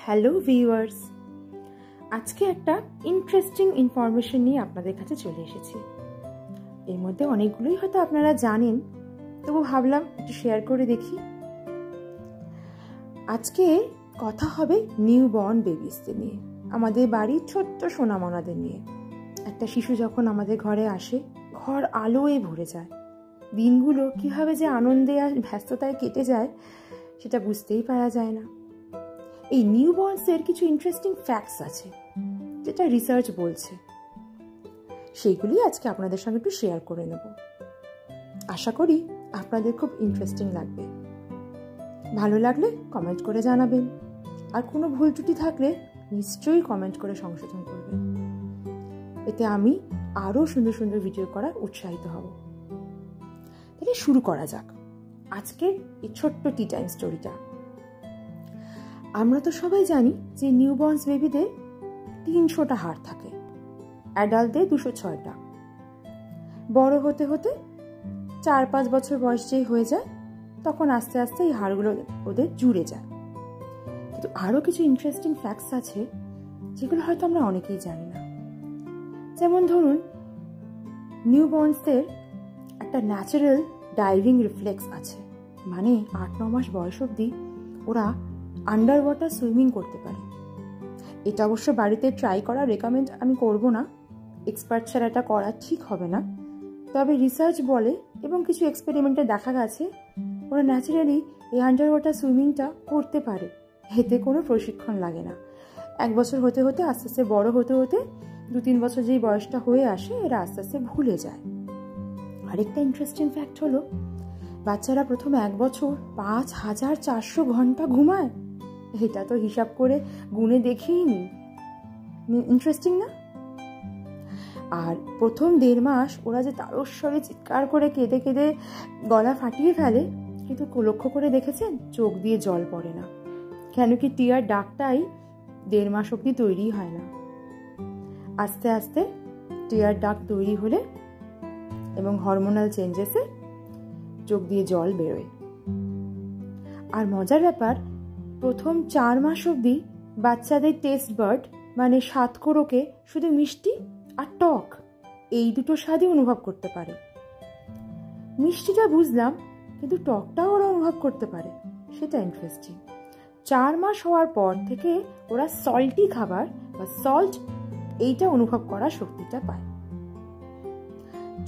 Hello viewers, আজকে একটা interesting information নিয়ে আপনাদের কাছে চলে এসেছি। এর মধ্যে অনেকগুলোই হয়তো আপনারা জানেন, তবু ভাবলাম একটু শেয়ার করে দেখি। আজকে কথা হবে নিউ বর্ন বেবিসদের নিয়ে, আমাদের বাড়ির ছোট্ট সোনামনাদের নিয়ে। একটা শিশু যখন আমাদের ঘরে আসে, ঘর আলোয় ভরে যায়। দিনগুলো কীভাবে যে আনন্দে আর ব্যস্ততায় কেটে যায় সেটা বুঝতেই পারা যায় না। এই নিউবর্নসের কিছু ইন্টারেস্টিং ফ্যাক্টস আছে যেটা রিসার্চ বলছে, সেইগুলি আজকে আপনাদের সঙ্গে একটু শেয়ার করে নেব। আশা করি আপনাদের খুব ইন্টারেস্টিং লাগবে। ভালো লাগলে কমেন্ট করে জানাবেন, আর কোনো ভুল ত্রুটি থাকলে নিশ্চয়ই কমেন্ট করে সংশোধন করবেন। এতে আমি আরও সুন্দর সুন্দর ভিডিও করার উৎসাহিত হব। তাহলে শুরু করা যাক আজকের এই ছোট্ট টি টাইম স্টোরিটা। আমরা তো সবাই জানি যে নিউবর্নস বেবিদের 300টা হাড় থাকে, অ্যাডাল্টদের 206টা। বড় হতে হতে 4-5 বছর বয়স যেই হয়ে যায়, তখন আস্তে আস্তে এই হাড়গুলো ওদের জুড়ে যায়। কিন্তু আরও কিছু ইন্টারেস্টিং ফ্যাক্টস আছে যেগুলো হয়তো আমরা অনেকেই জানি না। যেমন ধরুন, নিউবর্নসদের একটা ন্যাচারাল ডাইভিং রিফ্লেক্স আছে, মানে 8-9 মাস বয়স অবধি ওরা আন্ডার ওয়াটার সুইমিং করতে পারে। এটা অবশ্য বাড়িতে ট্রাই করা রেকমেন্ড আমি করব না, এক্সপার্ট ছাড়া এটা করা ঠিক হবে না। তবে রিসার্চ বলে এবং কিছু এক্সপেরিমেন্টে দেখা গেছে ওরা ন্যাচারালি এই আন্ডার ওয়াটার সুইমিংটা করতে পারে। এতে কোনো প্রশিক্ষণ লাগে না। 1 বছর হতে হতে আস্তে আস্তে বড় হতে হতে 2-3 বছর যেই বয়সটা হয়ে আসে, এরা আস্তে আস্তে ভুলে যায়। আরেকটা ইন্টারেস্টিং ফ্যাক্ট হলো, বাচ্চারা প্রথম 1 বছর 5400 ঘন্টা ঘুমায়। এটা তো হিসাব করে গুনে দেখেই নি। ইন্টারেস্টিং না? আর প্রথম 1.5 মাস ওরা যে তারস্বরে চিৎকার করে কেঁদে কেঁদে গলা ফাটিয়ে ফেলে, কিন্তু লক্ষ্য করে দেখেছেন চোখ দিয়ে জল পড়ে না। কেন কি টিয়ার ডাকটাই 1.5 মাস অব্দি তৈরি হয় না। আস্তে আস্তে টিয়ার ডাক তৈরি হলে এবং হরমোনাল চেঞ্জেসে চোখ দিয়ে জল বেরোয়। আর মজার ব্যাপার, প্রথম 4 মাস অবধি বাচ্চাদের টেস্ট বার্ড মানে স্বাদকোরকে শুধু মিষ্টি আর টক, এই দুটো স্বাদই অনুভব করতে পারে। মিষ্টিটা বুঝলাম, কিন্তু টকটাও ওরা অনুভব করতে পারে, সেটা ইন্টারেস্টিং। 4 মাস হওয়ার পর থেকে ওরা সল্টি খাবার বা সল্ট এইটা অনুভব করার শক্তিটা পায়।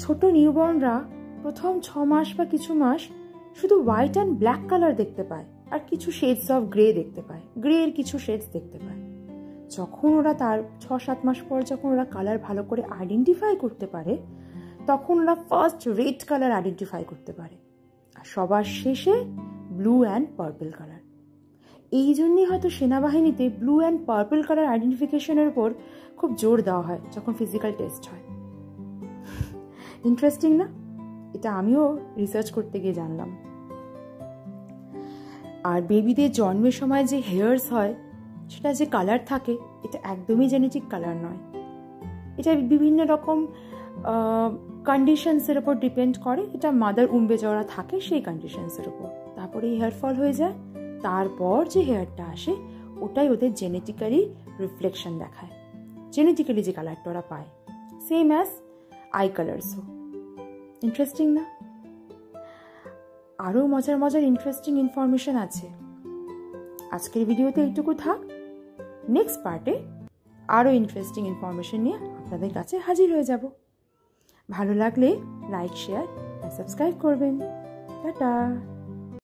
ছোট নিউবর্নরা প্রথম 6 মাস বা কিছু মাস শুধু হোয়াইট অ্যান্ড ব্ল্যাক কালার দেখতে পায়, আর কিছু শেডস অফ গ্রে দেখতে পায়, গ্রের কিছু শেডস দেখতে পায়। যখন ওরা তার 6-7 মাস পর যখন ওরা কালার ভালো করে আইডেন্টিফাই করতে পারে, তখন ওরা ফার্স্ট রেড কালার আইডেন্টিফাই করতে পারে, আর সবার শেষে ব্লু অ্যান্ড পার্পল কালার। এই জন্যই হয়তো সেনাবাহিনীতে ব্লু অ্যান্ড পার্পল কালার আইডেন্টিফিকেশনের উপর খুব জোর দেওয়া হয় যখন ফিজিক্যাল টেস্ট হয়। ইন্টারেস্টিং না? এটা আমিও রিসার্চ করতে গিয়ে জানলাম। আর বেবিদের জন্মের সময় যে হেয়ার্স হয়, সেটা যে কালার থাকে, এটা একদমই জেনেটিক কালার নয়। এটা বিভিন্ন রকম কন্ডিশনসের উপর ডিপেন্ড করে। এটা মাদার উম্বে যারা থাকে সেই কন্ডিশনসের উপর, তারপরে হেয়ার ফল হয়ে যায়। তারপর যে হেয়ারটা আসে, ওটাই ওদের জেনেটিক্যালি রিফ্লেকশন দেখায়, জেনেটিক্যালি যে কালারটা ওরা পায়, সেম অ্যাজ আই কালার্সও। ইন্টারেস্টিং না? আরও মজার মজার ইন্টারেস্টিং ইনফরমেশন আছে। আজকের ভিডিওতে এইটুকু থাক। নেক্সট পার্টে আরও ইন্টারেস্টিং ইনফরমেশন নিয়ে আপনাদের কাছে হাজির হয়ে যাব। ভালো লাগলে লাইক, শেয়ার আর সাবস্ক্রাইব করবেন। টাটা।